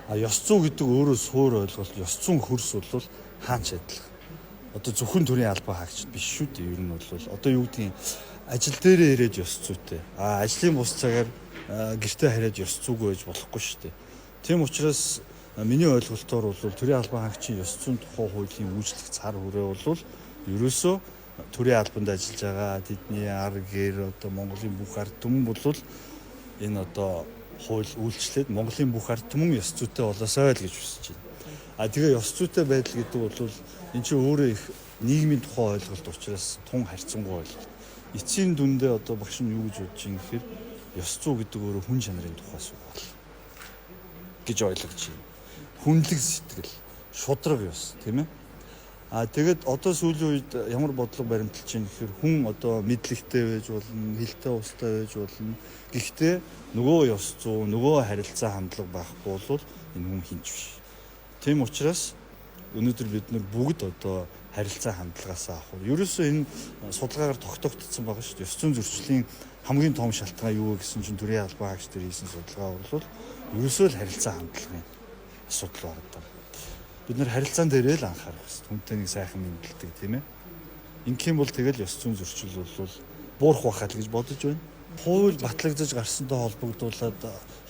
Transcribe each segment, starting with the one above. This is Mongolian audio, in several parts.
А ёс зүй гэдэг өөрөө суур ойлголт, ёс зүйн хөрс бол хаанч адилхан. Одоо зөвхөн төрийн албан хаагчид биш шүү дээ. Ер нь бол одоо юу гэдгийг ажил дээрээ ирээд ёс зүйтэй. Ажлын бус цагаар гэртээ хараад ёс зүйгүй байж болохгүй шүү дээ. Тийм учраас миний ойлголтоор бол төрийн албан хаагчийн ёс зүйн тухай хуулийн үйлчлэх цар хүрээ бол ерөөсөө төрийн албанд ажиллаж байгаа тэдний ар гэр одоо Монголын бүх ард түмэн бол энэ одоо хууль үйлчлээд Монголын бүх ард түмэн ёс зүйтэй болоосой л гэж хүсэж байна. Тэгээ ёс зүйтэй байдал гэдэг бол эн чинь өөрөө их нийгмийн тухай ойлголт учраас тун харьцангуй ойлголт. Эцсийн дүндээ одоо багш нь юу гэж бодож байгаа юм гэхээр ёс зүй гэдэг өөрөө хүн чанарын тухай суувал гэж ойлгож байна. Хүнлэг сэтгэл, шудраг ёс, тийм ээ. Тэгээд одоо сүүлийн үед ямар бодлого баримталж байна гэхээр хүн одоо мэдлэгтэй байж болно, хэлтэй устай байж болно. Гэхдээ нөгөө ёс зүй, нөгөө харилцаа хандлага байхгүй бол энэ хүн хинч биш. Тийм учраас өнөөдөр бид нар бүгд одоо харилцаа хандлагаасаа авах. Ерөөсөө энэ судалгаагаар тогтоогдсон байгаа шүү дээ. Ёс зүйн зөрчлийн хамгийн том шалтгаан юу вэ гэсэн чинь төрийн албан хаагч нар хийсэн судалгаа бол ерөөсөө л харилцаа хандлагын асуудал байна. Бид нар харилцаан дээрээ л анхаарах хэрэгтэй. Хүнтэй нэг сайхан мэдлдэг тийм ээ. Ингээм бол тэгэл ёс зүйн зөрчил бол буурах байхаа л гэж бодож байна. Хууль батлагдаж гарсантай холбогдуулаад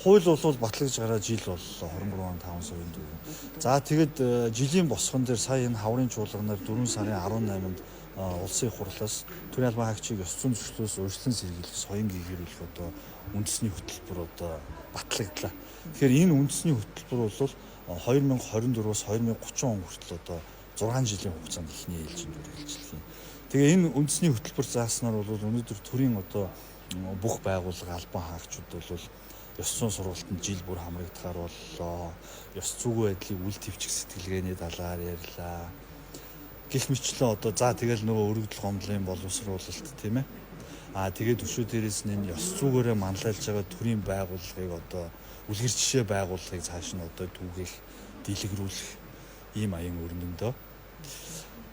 хууль бол батлагдаж гараад жил боллоо 23 он 5 сарын 4. За тэгэд жилийн босгон дээр сая энэ хаврын чуулганаар 4 сарын 18-нд улсын их хурлаас төрийн албан хаагчийг ёс зүйн зөрчлөөс урьдчилан сэргийлэх соён гээгэрүүлэх одоо үндэсний хөтөлбөр одоо батлагдлаа. Тэгэхээр энэ үндэсний хөтөлбөр бол 2024-өөс 2030 он хүртэл одоо 6 жилийн хугацаанд ихний ээлжинд үргэлжлэх юм. Тэгээ энэ үндэсний хөтөлбөр зааснаар бол өнөөдөр төрийн одоо бүх байгууллага албан хаагчид бол ёс зүйн сургалтанд жил бүр хамрагдахаар боллоо. Ёс зүйн байдлыг үл твчих сэтгэлгээний талаар ярьлаа. Гэх мэтлээ одоо за тэгэл нөгөө өргөдөл гомдлын боловсруулалт тийм ээ. Тэгээд өшөө дээрээс нь энэ ёс зүйгээрээ манлайлж байгаа төрийн байгууллагыг одоо үлгэр жишээ байгууллагыг цааш нь одоо түгээх, дэлгэрүүлэх ийм аян өрнөндөө.